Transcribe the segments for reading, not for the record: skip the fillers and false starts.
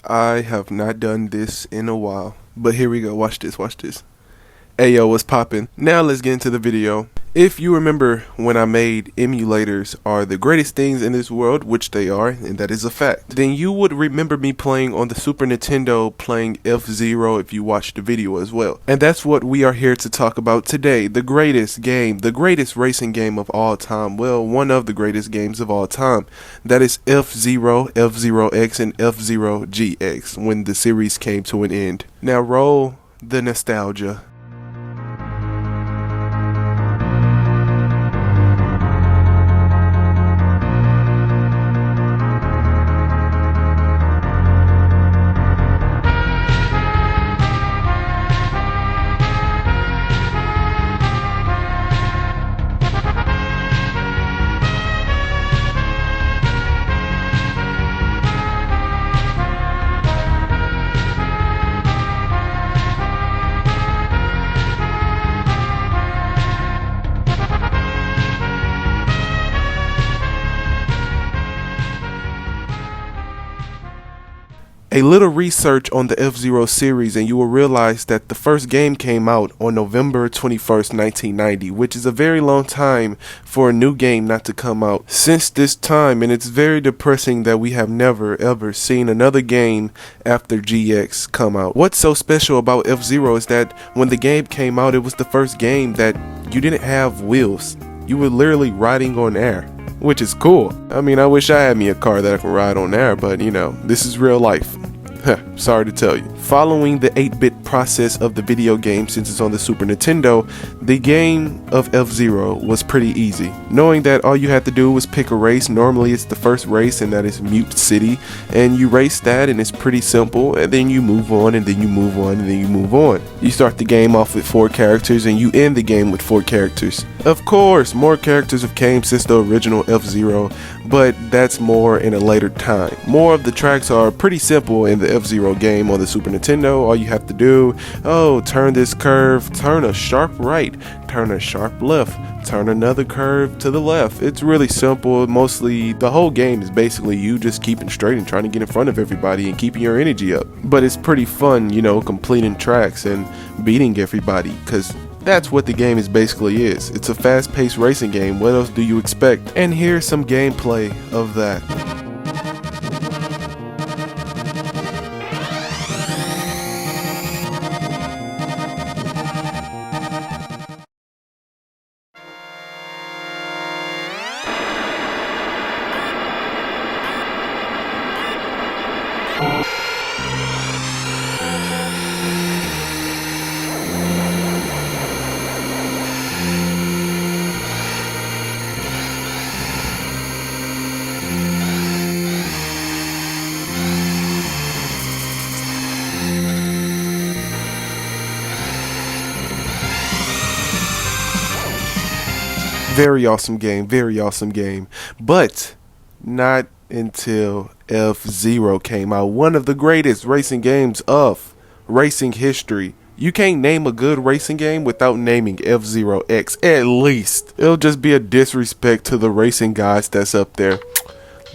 I have not done this in a while, but here we go. Watch this, watch this. Ayo, what's poppin'? Now let's get into the video. If you remember when I made emulators are the greatest things in this world, which they are, and that is a fact, then you would remember me playing on the Super Nintendo, playing F-Zero if you watched the video as well. And that's what we are here to talk about today. The greatest game, the greatest racing game of all time. Well, one of the greatest games of all time. That is F-Zero, F-Zero X, and F-Zero GX when the series came to an end. Now roll the nostalgia. A little research on the F-Zero series and you will realize that the first game came out on November 21st, 1990, which is a very long time for a new game not to come out since this time, and it's very depressing that we have never ever seen another game after GX come out. What's so special about F-Zero is that when the game came out, it was the first game that you didn't have wheels. You were literally riding on air, which is cool. I mean, I wish I had me a car that I can ride on air, but you know, this is real life. Sorry to tell you. Following the 8-bit process of the video game since it's on the Super Nintendo, the game of F-Zero was pretty easy. Knowing that all you had to do was pick a race. Normally it's the first race, and that is Mute City, and you race that and it's pretty simple, and then you move on, and then you move on, and then you move on. You start the game off with 4 characters and you end the game with 4 characters. Of course, more characters have came since the original F-Zero, but that's more in a later time. More of the tracks are pretty simple in the F-Zero game on the Super Nintendo. All you have to do, turn this curve, turn a sharp right, turn a sharp left, turn another curve to the left. It's really simple. Mostly the whole game is basically you just keeping straight and trying to get in front of everybody and keeping your energy up. But it's pretty fun, you know, completing tracks and beating everybody, because that's what the game basically is. It's a fast-paced racing game. What else do you expect? And here's some gameplay of that. Very awesome game, but not until F-Zero came out. One of the greatest racing games of racing history. You can't name a good racing game without naming F-Zero X, at least. It'll just be a disrespect to the racing guys that's up there.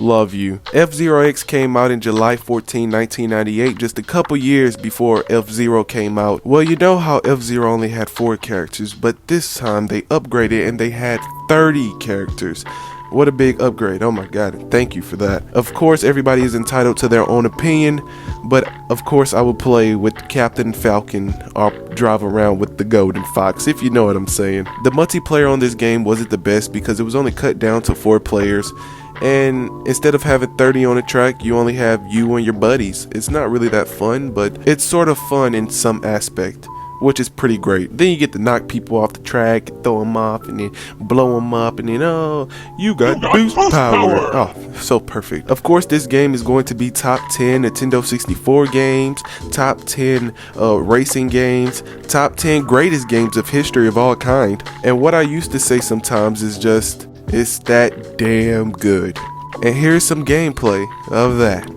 Love you. F-Zero X came out in July 14, 1998, just a couple years before F-Zero came out. Well, you know how F-Zero only had 4 characters, but this time they upgraded and they had 30 characters. What a big upgrade. Oh my god, thank you for that. Of course, everybody is entitled to their own opinion, but of course I would play with Captain Falcon or drive around with the Golden Fox, if you know what I'm saying. The multiplayer on this game wasn't the best because it was only cut down to 4 players. And instead of having 30 on a track, you only have you and your buddies. It's not really that fun, but it's sort of fun in some aspect, which is pretty great. Then you get to knock people off the track, throw them off, and then blow them up, and then, you got boost power. Oh, so perfect. Of course, this game is going to be top 10 Nintendo 64 games, top 10 racing games, top 10 greatest games of history of all kind. And what I used to say sometimes is just, it's that damn good. And here's some gameplay of that.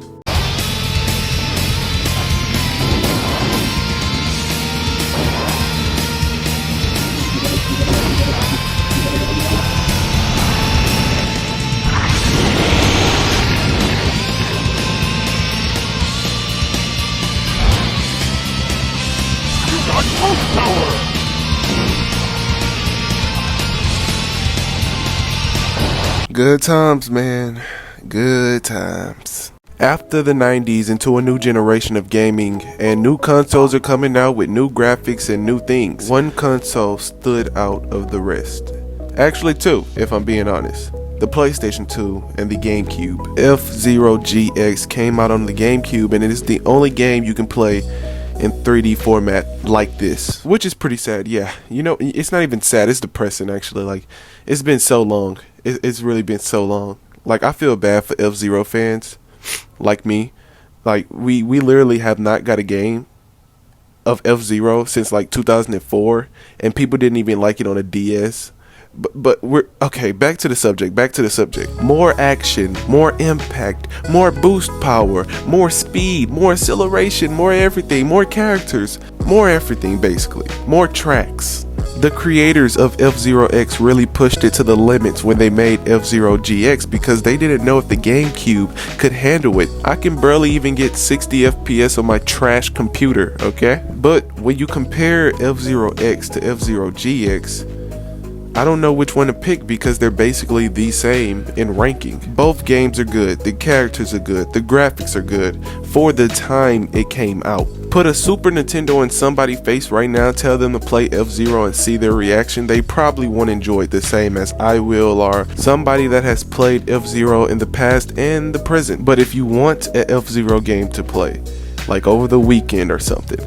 Good times, man. Good times. After the 90s into a new generation of gaming, and new consoles are coming out with new graphics and new things, one console stood out of the rest. Actually two, if I'm being honest. The PlayStation 2 and the GameCube. F-Zero GX came out on the GameCube, and it is the only game you can play in 3D format like this, which is pretty sad. Yeah, you know, it's not even sad, it's depressing actually. Like, it's been so long. It's really been so long. Like, I feel bad for F-Zero fans like me. Like, we literally have not got a game of F-Zero since like 2004, and people didn't even like it on a DS. But we're okay. Back to the subject. More action, more impact, more boost power, more speed, more acceleration, more everything, more characters, more everything basically, more tracks. The creators of F-Zero X really pushed it to the limits when they made F-Zero GX because they didn't know if the GameCube could handle it. I can barely even get 60 FPS on my trash computer, okay? But when you compare F-Zero X to F-Zero GX, I don't know which one to pick because they're basically the same in ranking. Both games are good, the characters are good, the graphics are good for the time it came out. Put a Super Nintendo in somebody's face right now, tell them to play F-Zero and see their reaction, they probably won't enjoy it the same as I will or somebody that has played F-Zero in the past and the present. But if you want an F-Zero game to play, like over the weekend or something,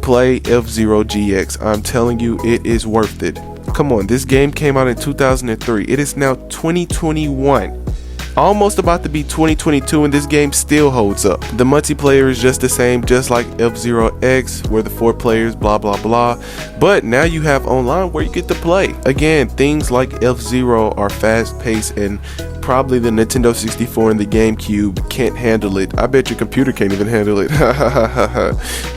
play F-Zero GX. I'm telling you, it is worth it. Come on, this game came out in 2003. It is now 2021. Almost about to be 2022, and this game still holds up. The multiplayer is just the same, just like F-Zero X, where the 4 players, blah blah blah. But now you have online where you get to play. Again, things like F-Zero are fast-paced, and probably the Nintendo 64 and the GameCube can't handle it. I bet your computer can't even handle it.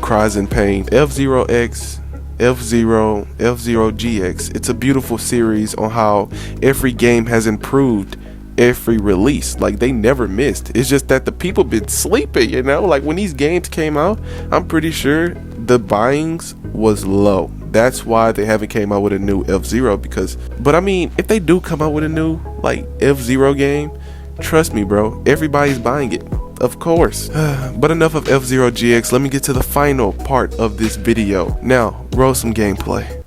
Cries in pain. F-Zero X, F-Zero GX. It's a beautiful series on how every game has improved every release. Like, they never missed. It's just that the people been sleeping, you know? Like, when these games came out, I'm pretty sure the buyings was low. That's why they haven't came out with a new F-Zero, because, but I mean, if they do come out with a new, like, F-Zero game, trust me, bro, everybody's buying it. Of course. But enough of F-Zero GX. Let me get to the final part of this video. Now, roll some gameplay.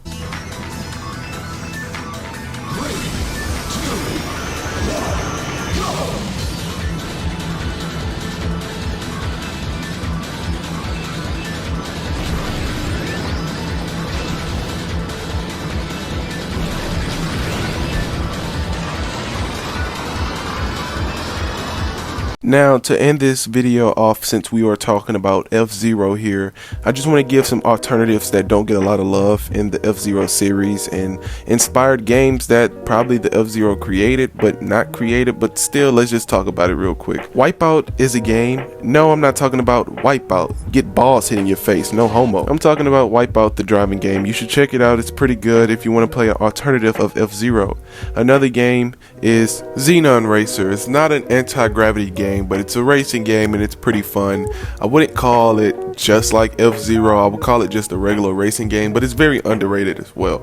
Now, to end this video off, since we are talking about F-Zero here, I just want to give some alternatives that don't get a lot of love in the F-Zero series, and inspired games that probably the F-Zero created but not created, but still, let's just talk about it real quick. Wipeout is a game. No, I'm not talking about Wipeout, get balls hitting your face, no homo. I'm talking about Wipeout, the driving game. You should check it out. It's pretty good if you want to play an alternative of F-Zero. Another game is Xenon Racer. It's not an anti-gravity game, but it's a racing game and it's pretty fun. I wouldn't call it just like F-Zero. I would call it just a regular racing game, but it's very underrated as well.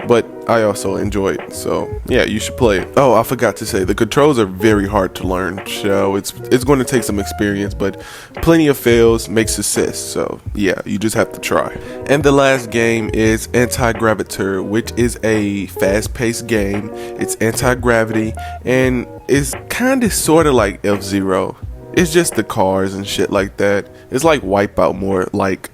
But I also enjoy it, so yeah, you should play it. Oh, I forgot to say, the controls are very hard to learn, so it's going to take some experience, but plenty of fails make success, so yeah, you just have to try. And the last game is Anti-Gravitar, which is a fast-paced game. It's anti-gravity, and it's kind of sort of like F-Zero. It's just the cars and shit like that. It's like Wipeout more like,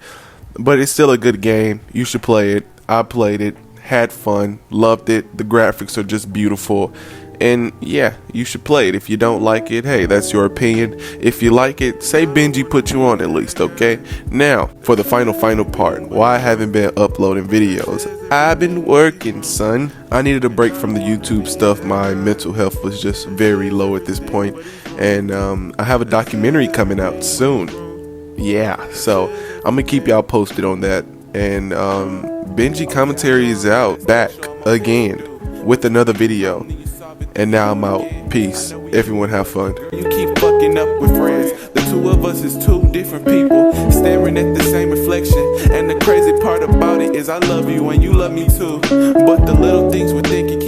but it's still a good game. You should play it. I played it, had fun, loved it. The graphics are just beautiful, and yeah, you should play it. If you don't like it, hey, that's your opinion. If you like it, say Benji put you on at least, okay? Now, for the final part, why I haven't been uploading videos. I've been working, son. I needed a break from the YouTube stuff. My mental health was just very low at this point, and I have a documentary coming out soon. Yeah, so I'm gonna keep y'all posted on that. And Benji Commentary is out, back again with another video. And now I'm out. Peace. Everyone have fun. You keep fucking up with friends. The two of us is two different people staring at the same reflection. And the crazy part about it is I love you and you love me too. But the little things we're thinking